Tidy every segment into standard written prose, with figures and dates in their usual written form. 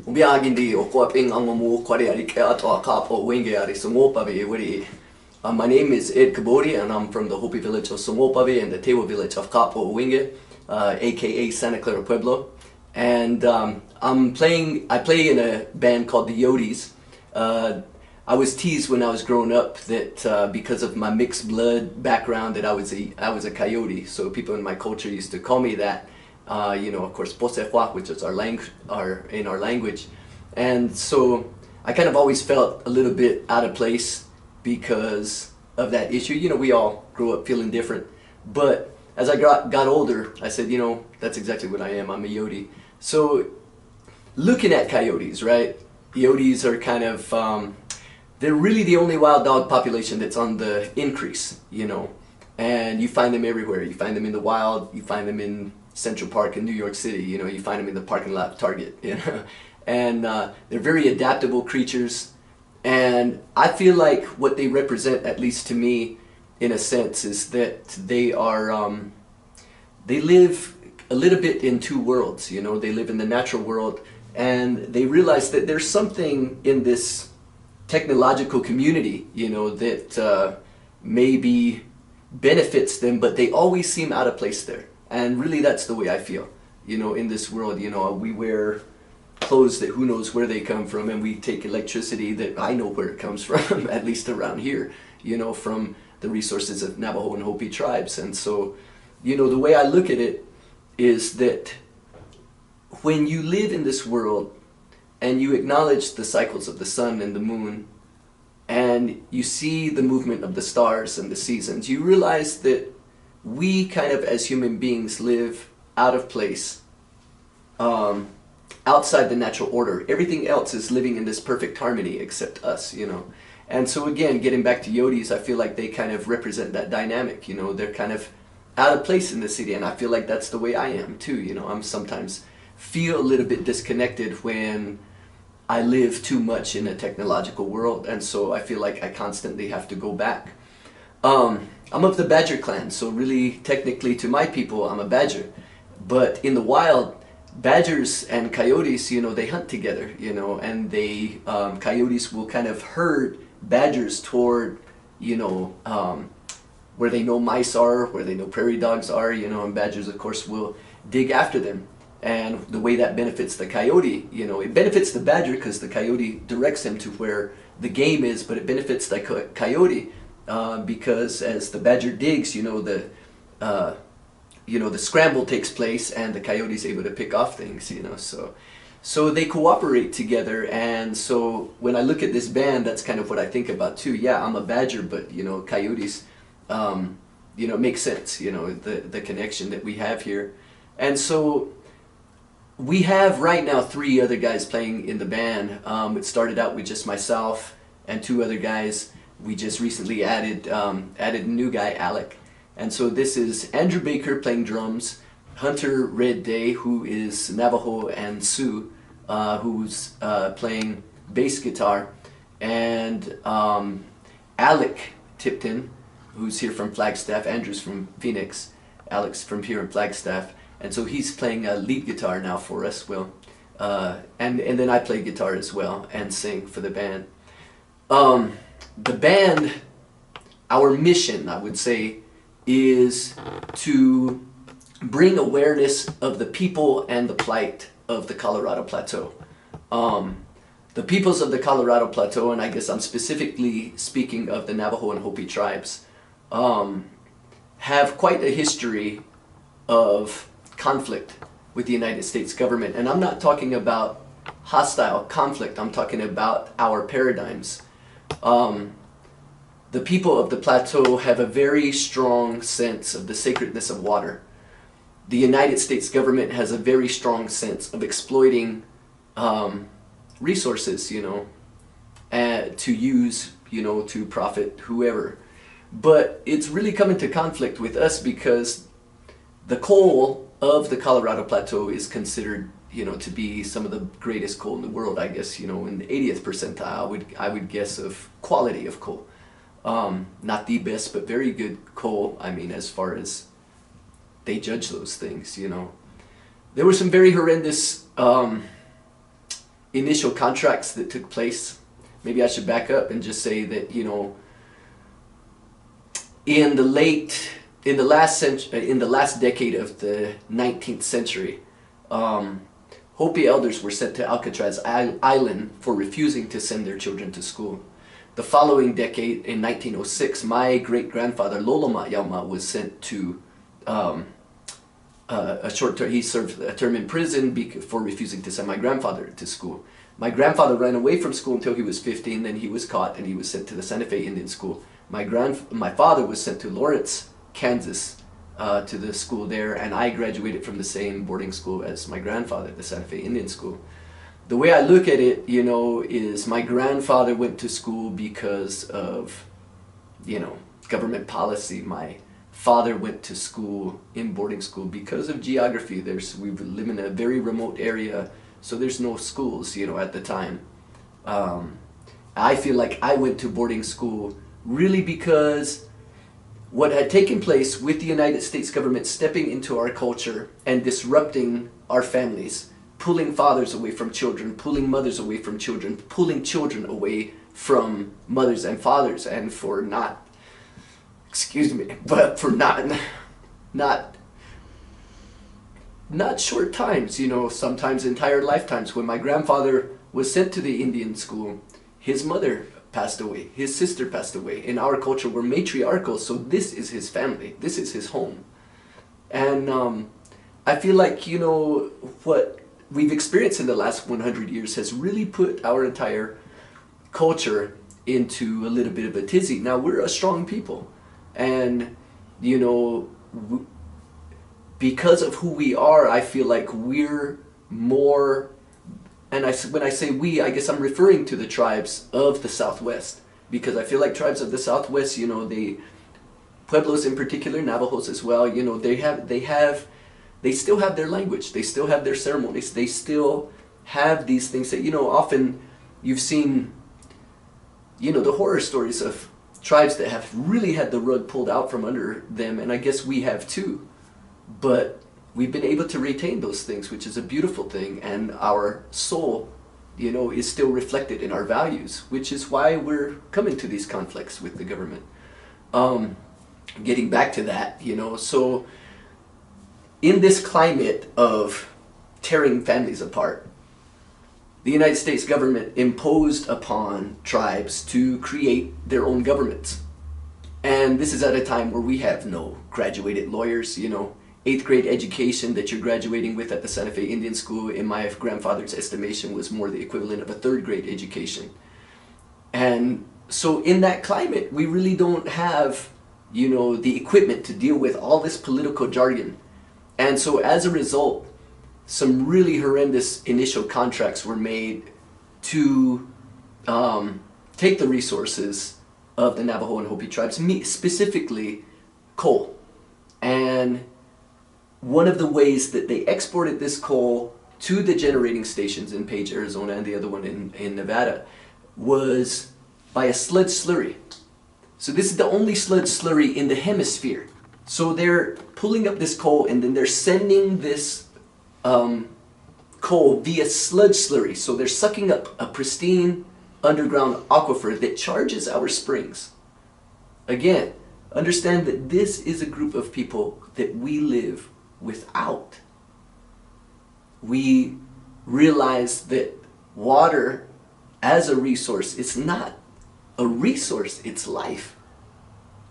Ubiagindi o kuaping ang mamu kwari ari ke ato a kapo wenge ari Sungopavi wiri. My name is Ed Kabodi and I'm from the Hopi village of Sungopavi and the Tewa village of Kapo Winge, aka Santa Clara Pueblo. And I play in a band called the Yoties. I was teased when I was growing up that because of my mixed blood background that I was a coyote. So people in my culture used to call me that. Of course, Posehua, which is in our language. And so I kind of always felt a little bit out of place because of that issue. We all grew up feeling different. But as I got older, I said, that's exactly what I am. I'm a Yoti. So looking at coyotes, right? Yoties are kind of, they're really the only wild dog population that's on the increase, and you find them everywhere. You find them in the wild, you find them in Central Park in New York City, you find them in the parking lot of Target, and they're very adaptable creatures, and I feel like what they represent, at least to me, in a sense, is that they live a little bit in two worlds. They live in the natural world, and they realize that there's something in this technological community, that maybe benefits them, but they always seem out of place there. And really that's the way I feel, in this world. We wear clothes that who knows where they come from, and we take electricity that I know where it comes from, at least around here, from the resources of Navajo and Hopi tribes. And so, the way I look at it is that when you live in this world and you acknowledge the cycles of the sun and the moon, and you see the movement of the stars and the seasons, you realize that we kind of, as human beings, live out of place, outside the natural order. Everything else is living in this perfect harmony except us, And so again, getting back to Yotis, I feel like they kind of represent that dynamic, They're kind of out of place in the city, and I feel like that's the way I am too, I'm sometimes feel a little bit disconnected when I live too much in a technological world, and so I feel like I constantly have to go back. I'm of the Badger clan, so really technically to my people I'm a Badger, but in the wild, badgers and coyotes, they hunt together, and they coyotes will kind of herd badgers toward, where they know mice are, where they know prairie dogs are, and badgers of course will dig after them. And the way that benefits the coyote, it benefits the badger because the coyote directs him to where the game is, but it benefits the coyote because as the badger digs, the scramble takes place and the coyote's able to pick off things, so they cooperate together. And so when I look at this band, that's kind of what I think about too. Yeah, I'm a badger, but coyotes, it makes sense, the connection that we have here. And so we have right now 3 other guys playing in the band. It started out with just myself and 2 other guys. We just recently added a new guy, Alec. And so this is Andrew Baker playing drums, Hunter Red Day, who is Navajo and Sioux, who's playing bass guitar, and Alec Tipton, who's here from Flagstaff. Andrew's from Phoenix, Alec's from here in Flagstaff. And so he's playing lead guitar now for us, and then I play guitar as well and sing for the band. The band, our mission, I would say, is to bring awareness of the people and the plight of the Colorado Plateau. The peoples of the Colorado Plateau, and I guess I'm specifically speaking of the Navajo and Hopi tribes, have quite a history of conflict with the United States government. And I'm not talking about hostile conflict, I'm talking about our paradigms. The people of the plateau have a very strong sense of the sacredness of water. The United States government has a very strong sense of exploiting resources, to use, to profit whoever. But it's really come into conflict with us because the coal of the Colorado Plateau is considered, to be some of the greatest coal in the world, I guess, in the 80th percentile, I would guess, of quality of coal. Not the best, but very good coal, as far as they judge those things, There were some very horrendous initial contracts that took place. Maybe I should back up and just say that, you know, in the last decade of the 19th century, Hopi elders were sent to Alcatraz Island for refusing to send their children to school. The following decade, in 1906, my great-grandfather Loloma Yauma was sent to he served a term in prison for refusing to send my grandfather to school. My grandfather ran away from school until he was 15, then he was caught and he was sent to the Santa Fe Indian School. My father was sent to Lawrence, Kansas, to the school there, and I graduated from the same boarding school as my grandfather, the Santa Fe Indian School. The way I look at it, you know, is my grandfather went to school because of, you know, government policy. My father went to school in boarding school because of geography. We live in a very remote area, so there's no schools, you know, at the time. I feel like I went to boarding school really because what had taken place with the United States government stepping into our culture and disrupting our families, pulling fathers away from children, pulling mothers away from children, pulling children away from mothers and fathers, and for not, excuse me, but for not short times, you know, sometimes entire lifetimes. When my grandfather was sent to the Indian school, his mother passed away, his sister passed away. In our culture, we're matriarchal, so this is his family, this is his home. And I feel like, you know, what we've experienced in the last 100 years has really put our entire culture into a little bit of a tizzy. Now, we're a strong people, and, you know, because of who we are, I feel like we're more, and when I say we, I guess I'm referring to the tribes of the Southwest, because I feel like tribes of the Southwest, you know, Pueblos in particular, Navajos as well, you know, they still have their language, they still have their ceremonies, they still have these things that, you know, often you've seen, you know, the horror stories of tribes that have really had the rug pulled out from under them, and I guess we have too. But we've been able to retain those things, which is a beautiful thing, and our soul, you know, is still reflected in our values, which is why we're coming to these conflicts with the government. Getting back to that, you know, so in this climate of tearing families apart, the United States government imposed upon tribes to create their own governments. And this is at a time where we have no graduated lawyers, you know. 8th grade education that you're graduating with at the Santa Fe Indian School, in my grandfather's estimation, was more the equivalent of a 3rd grade education. And so in that climate, we really don't have, you know, the equipment to deal with all this political jargon. And so as a result, some really horrendous initial contracts were made to take the resources of the Navajo and Hopi tribes, specifically coal. And one of the ways that they exported this coal to the generating stations in Page, Arizona, and the other one in Nevada, was by a sludge slurry. So this is the only sludge slurry in the hemisphere. So they're pulling up this coal and then they're sending this coal via sludge slurry. So they're sucking up a pristine underground aquifer that charges our springs. Again, understand that this is a group of people that we live without. We realize that water as a resource, it's not a resource, it's life.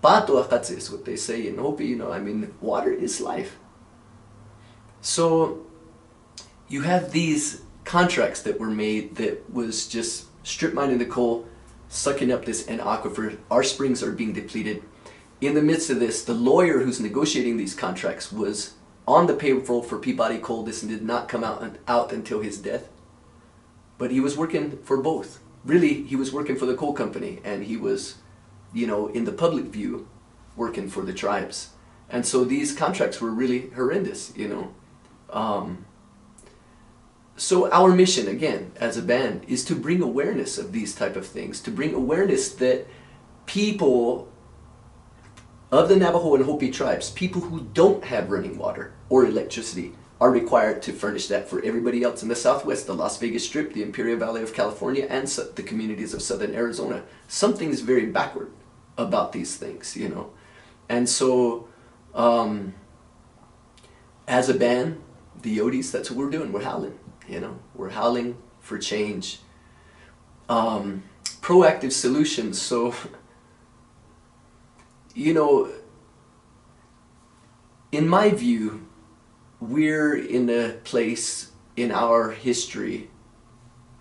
Pato akatse is what they say in Hopi, you know, I mean, water is life. So you have these contracts that were made that was just strip mining the coal, sucking up this aquifer. Our springs are being depleted. In the midst of this, the lawyer who's negotiating these contracts was on the payroll for Peabody Coal. This did not come out until his death. But he was working for both. Really, he was working for the coal company, and he was, you know, in the public view, working for the tribes. And so these contracts were really horrendous, you know. So our mission, again, as a band, is to bring awareness of these type of things, to bring awareness that people of the Navajo and Hopi tribes, people who don't have running water or electricity, are required to furnish that for everybody else in the Southwest, the Las Vegas Strip, the Imperial Valley of California, and the communities of Southern Arizona. Something's very backward about these things, you know. And so, as a band, the Yoties, that's what we're doing. We're howling, you know. We're howling for change. Proactive solutions. So, you know, in my view, we're in a place in our history,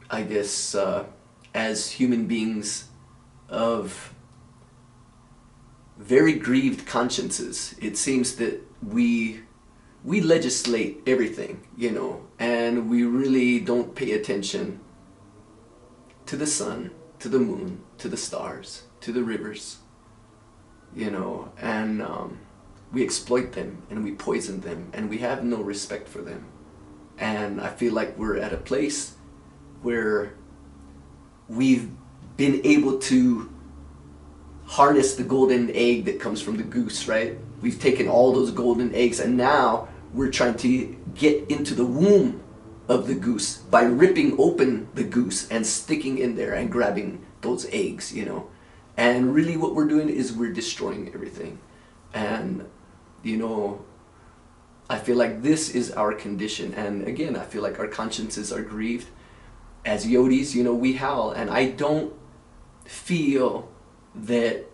I guess, as human beings of very grieved consciences. It seems that we legislate everything, you know, and we really don't pay attention to the sun, to the moon, to the stars, to the rivers, you know, and we exploit them and we poison them and we have no respect for them. And I feel like we're at a place where we've been able to harness the golden egg that comes from the goose, right? We've taken all those golden eggs and now we're trying to get into the womb of the goose by ripping open the goose and sticking in there and grabbing those eggs, you know. And really what we're doing is we're destroying everything. And, you know, I feel like this is our condition. And again, I feel like our consciences are grieved. As Yoties, you know, we howl. And I don't feel that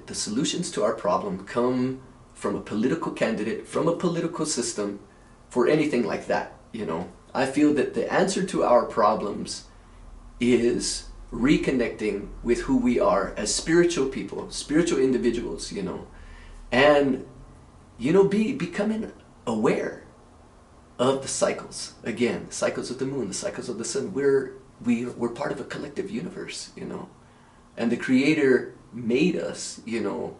the solutions to our problem come from a political candidate, from a political system, for anything like that, you know. I feel that the answer to our problems is reconnecting with who we are as spiritual people, spiritual individuals, you know, and, you know, becoming aware of the cycles. Again, the cycles of the moon, the cycles of the sun. We're part of a collective universe, you know, and the Creator made us, you know,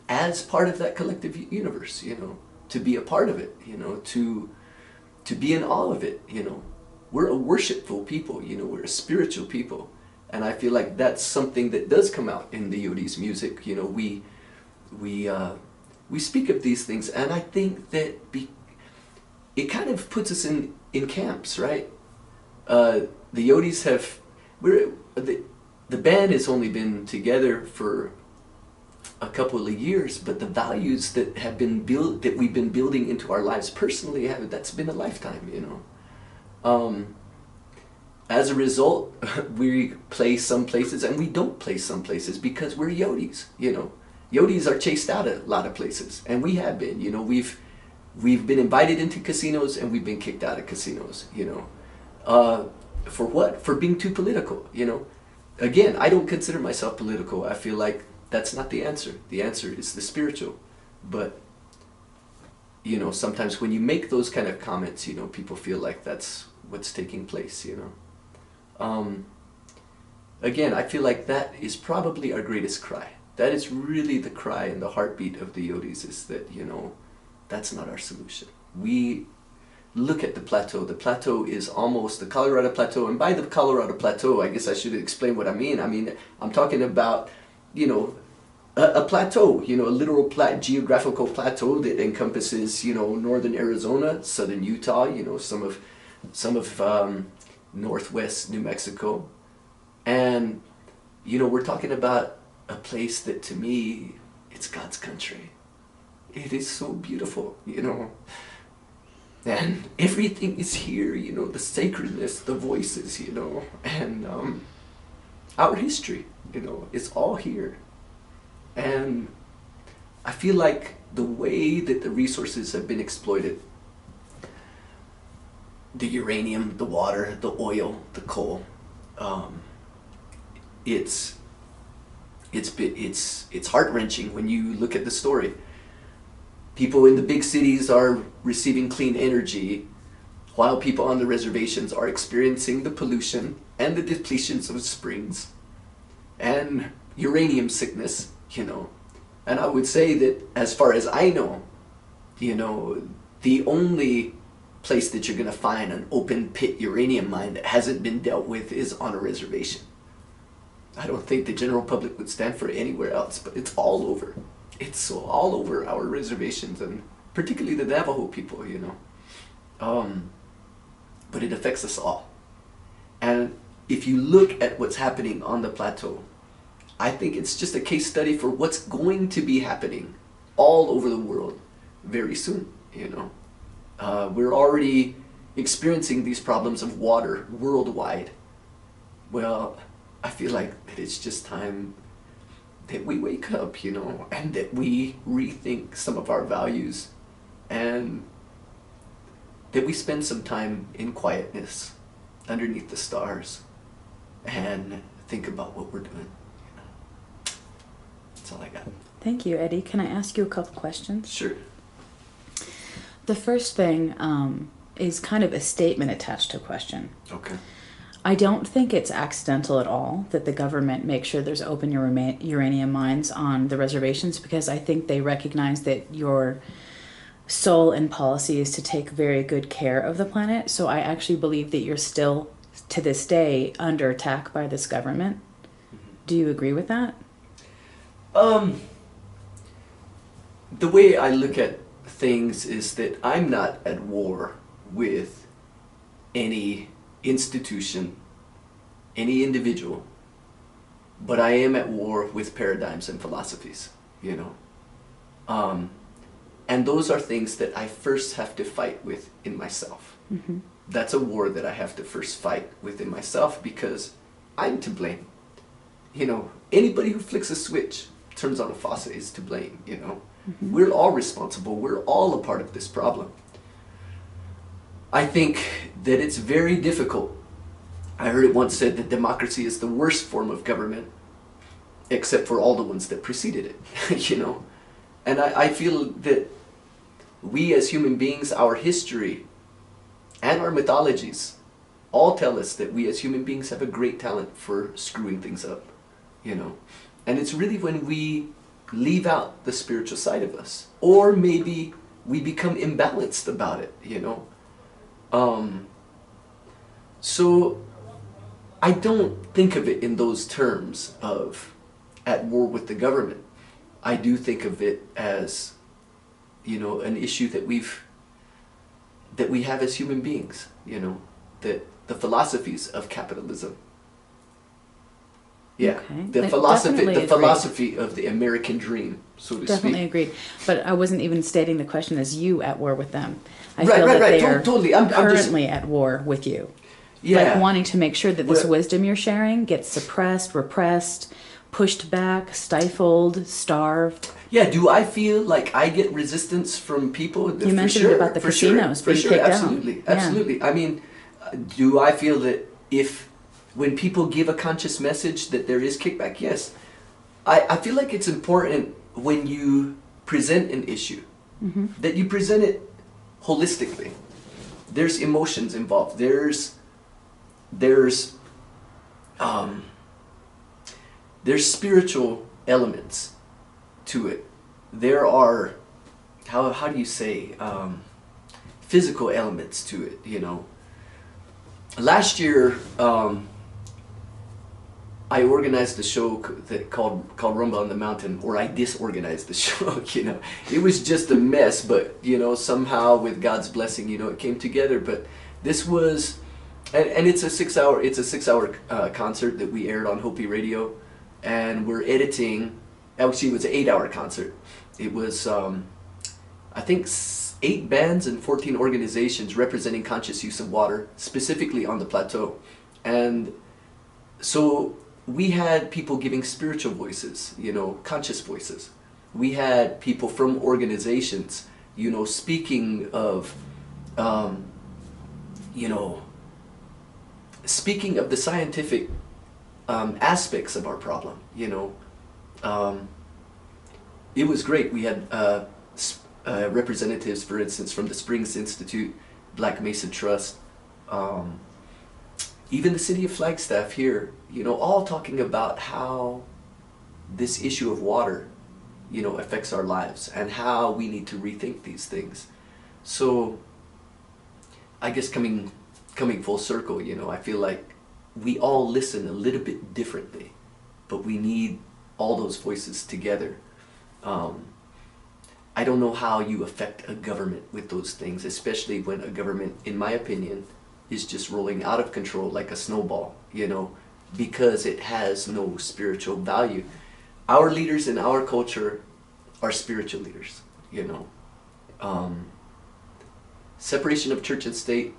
as part of that collective universe, you know, to be a part of it, you know, to be in awe of it, you know. We're a worshipful people, you know, we're a spiritual people. And I feel like that's something that does come out in the Yoties music, you know. We speak of these things, and I think that it kind of puts us in camps, right? The Yoties the band has only been together for a couple of years, but the values that we've been building into our lives personally, that's been a lifetime, you know. As a result, we play some places and we don't play some places because we're Yoties, you know. Yoties are chased out of a lot of places, and we have been, you know. We've been invited into casinos and we've been kicked out of casinos, you know. For what? For being too political, you know. Again, I don't consider myself political. I feel like that's not the answer. The answer is the spiritual. But, you know, sometimes when you make those kind of comments, you know, people feel like that's what's taking place, you know. Again, I feel like that is probably our greatest cry. That is really the cry and the heartbeat of the Yoties, is that, you know, that's not our solution. We look at the plateau. The plateau is almost the Colorado Plateau. And by the Colorado Plateau, I guess I should explain what I mean. I mean, I'm talking about, you know, a plateau, you know, a literal geographical plateau that encompasses, you know, northern Arizona, southern Utah, you know, some of northwest New Mexico. And, you know, we're talking about a place that, to me, it's God's country. It is so beautiful, you know. And everything is here, you know, the sacredness, the voices, you know, and our history, you know, it's all here. And I feel like the way that the resources have been exploited, the uranium, the water, the oil, the coal, it's heart-wrenching when you look at the story. People in the big cities are receiving clean energy, while people on the reservations are experiencing the pollution and the depletions of springs and uranium sickness, you know. And I would say that, as far as I know, you know, the only place that you're going to find an open pit uranium mine that hasn't been dealt with is on a reservation. I don't think the general public would stand for it anywhere else, but it's all over. it's so all over our reservations, and particularly the Navajo people, but it affects us all. And if you look at what's happening on the plateau, I think it's just a case study for what's going to be happening all over the world very soon. We're already experiencing these problems of water worldwide. Well, I feel like that it's just time that we wake up, and that we rethink some of our values, and that we spend some time in quietness underneath the stars and think about what we're doing. That's all I got. Thank you, Eddie. Can I ask you a couple questions? Sure. The first thing is kind of a statement attached to a question. Okay. I don't think it's accidental at all that the government makes sure there's open uranium mines on the reservations, because I think they recognize that your soul and policy is to take very good care of the planet. So I actually believe that you're still, to this day, under attack by this government. Mm-hmm. Do you agree with that? The way I look at things is that I'm not at war with any institution, any individual, but I am at war with paradigms and philosophies, and those are things that I first have to fight with in myself. Mm-hmm. That's a war that I have to first fight within myself, because I'm to blame. Anybody who flicks a switch, turns on a faucet, is to blame, Mm-hmm. We're all responsible. We're all a part of this problem. I think that it's very difficult. I heard it once said that democracy is the worst form of government, except for all the ones that preceded it, And I feel that we as human beings, our history and our mythologies all tell us that we as human beings have a great talent for screwing things up, And it's really when we leave out the spiritual side of us, or maybe we become imbalanced about it, So I don't think of it in those terms of at war with the government. I do think of it as, an issue that we have as human beings, that the philosophies of capitalism. Yeah, okay. the philosophy of the American dream, so to Definitely speak. agreed. But I wasn't even stating the question as you at war with them. I Right, feel right, that right. they are Totally. I'm currently at war with you. Yeah. Like wanting to make sure that this Well, wisdom you're sharing gets suppressed, repressed, pushed back, stifled, starved. Yeah, do I feel like I get resistance from people? You mentioned about the casinos being kicked out. Absolutely, Yeah. absolutely. I mean, do I feel that when people give a conscious message that there is kickback? Yes. I feel like it's important when you present an issue, mm-hmm. that you present it holistically. There's emotions involved. There's spiritual elements to it. There are, how do you say, physical elements to it, Last year, I organized a show called Rumba on the Mountain, or I disorganized the show, It was just a mess, but, somehow with God's blessing, it came together. But this was, and it's a 6-hour concert that we aired on Hopi Radio, and we're editing. Actually, it was an 8-hour concert. It was, I think, 8 bands and 14 organizations representing conscious use of water, specifically on the plateau. And so we had people giving spiritual voices, conscious voices. We had people from organizations, speaking of, speaking of the scientific aspects of our problem, It was great. We had representatives, for instance, from the Springs Institute, Black Mesa Trust, even the city of Flagstaff here, all talking about how this issue of water, affects our lives and how we need to rethink these things. So I guess coming full circle, I feel like we all listen a little bit differently, but we need all those voices together. I don't know how you affect a government with those things, especially when a government, in my opinion, is just rolling out of control like a snowball, you know, because it has no spiritual value. Our leaders in our culture are spiritual leaders, you know. Separation of church and state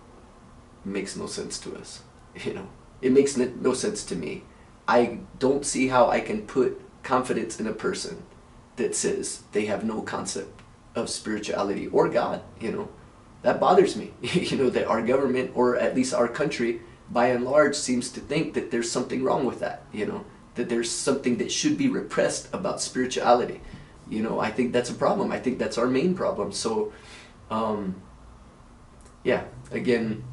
makes no sense to us, you know. It makes no sense to me. I don't see how I can put confidence in a person that says they have no concept of spirituality or God, you know. That bothers me, you know, that our government, or at least our country, by and large, seems to think that there's something wrong with that, you know, that there's something that should be repressed about spirituality. You know, I think that's a problem. I think that's our main problem. So, yeah, again,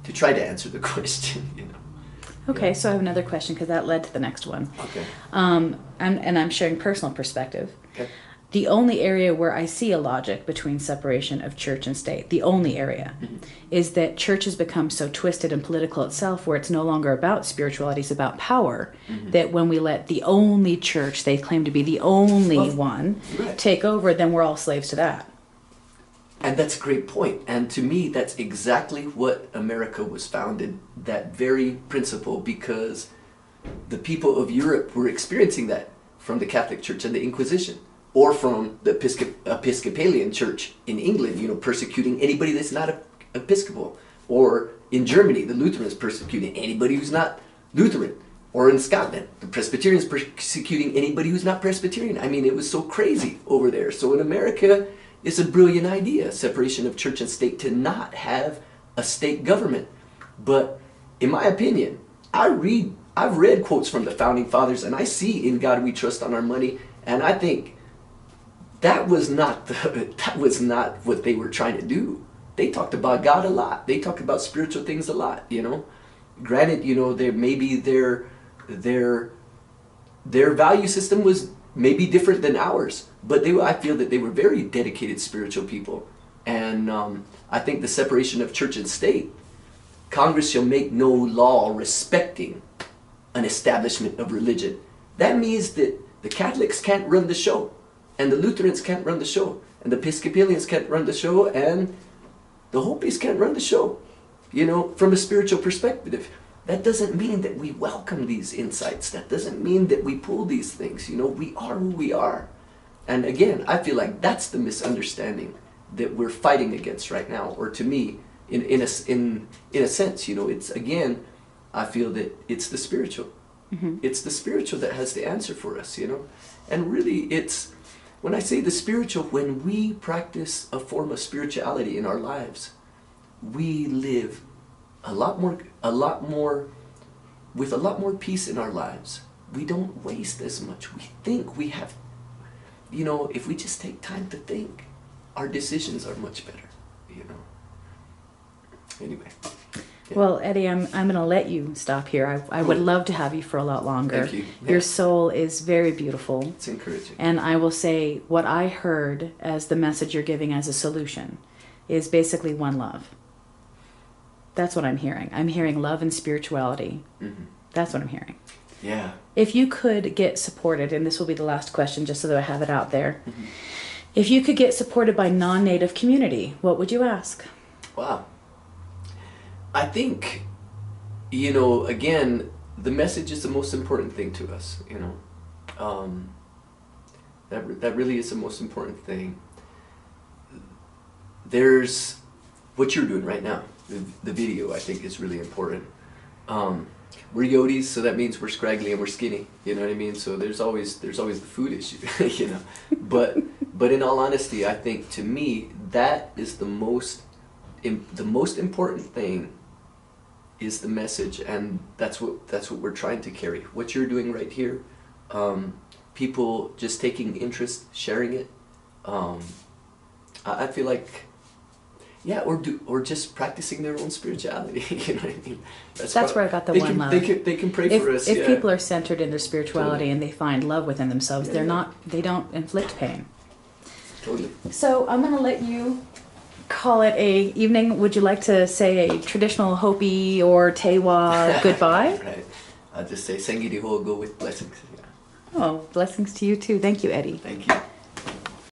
to try to answer the question, you know. Okay, Yeah. so I have another question because that led to the next one. Okay. And I'm sharing personal perspective. Okay. The only area where I see a logic between separation of church and state, the only area, is that church has become so twisted and political itself where it's no longer about spirituality, it's about power, that when we let the only church they claim to be the only one right. take over, then we're all slaves to that. And that's a great point. And to me, that's exactly what America was founded, that very principle, because the people of Europe were experiencing that from the Catholic Church and the Inquisition, or from the Episcopalian Church in England, you know, persecuting anybody that's not Episcopal, or in Germany, the Lutherans persecuting anybody who's not Lutheran, or in Scotland, the Presbyterians persecuting anybody who's not Presbyterian. I mean, it was so crazy over there. So in America, it's a brilliant idea, separation of church and state, to not have a state government. But in my opinion, I've read quotes from the founding fathers, and I see "In God We Trust" on our money, and I think that was not what they were trying to do. They talked about God a lot. They talked about spiritual things a lot, you know. Granted, you know, their value system was maybe different than ours, but I feel that they were very dedicated spiritual people. And I think the separation of church and state, Congress shall make no law respecting an establishment of religion. That means that the Catholics can't run the show, and the Lutherans can't run the show, and the Episcopalians can't run the show, and the Hopis can't run the show. You know, from a spiritual perspective, that doesn't mean that we welcome these insights. That doesn't mean that we pull these things. You know, we are who we are. And again, I feel like that's the misunderstanding that we're fighting against right now. Or to me, in a sense, you know, it's, again, I feel that it's the spiritual. It's the spiritual that has the answer for us, you know. And really, it's, when I say the spiritual, when we practice a form of spirituality in our lives, we live with a lot more peace in our lives. We don't waste as much. We think we have, you know, if we just take time to think, our decisions are much better, you know. Anyway. Yeah. Well, Eddie, I'm going to let you stop here. I would love to have you for a lot longer. Thank you. Yeah. Your soul is very beautiful. It's encouraging. And I will say what I heard as the message you're giving as a solution is basically one love. That's what I'm hearing. I'm hearing love and spirituality. That's what I'm hearing. Yeah. If you could get supported, and this will be the last question just so that I have it out there. If you could get supported by non-native community, what would you ask? Wow. I think, you know, again, the message is the most important thing to us, you know. That really is the most important thing. There's what you're doing right now. The video, I think, is really important. We're Yoties, so that means we're scraggly and we're skinny. You know what I mean? So there's always the food issue, you know. But in all honesty, I think, to me, that is the most important thing is the message, and that's what we're trying to carry. What you're doing right here, people just taking interest, sharing it. I feel like, yeah, or just practicing their own spirituality. You know what I mean? That's where I got the one love. They can pray for us. If yeah. people are centered in their spirituality Totally. and they find love within themselves, they don't inflict pain. Totally. So I'm going to let you call it a evening. Would you like to say a traditional Hopi or Tewa goodbye? Right. I'll just say Sangiri Ho, go with blessings. Yeah. Oh, blessings to you too. Thank you, Eddie. Thank you.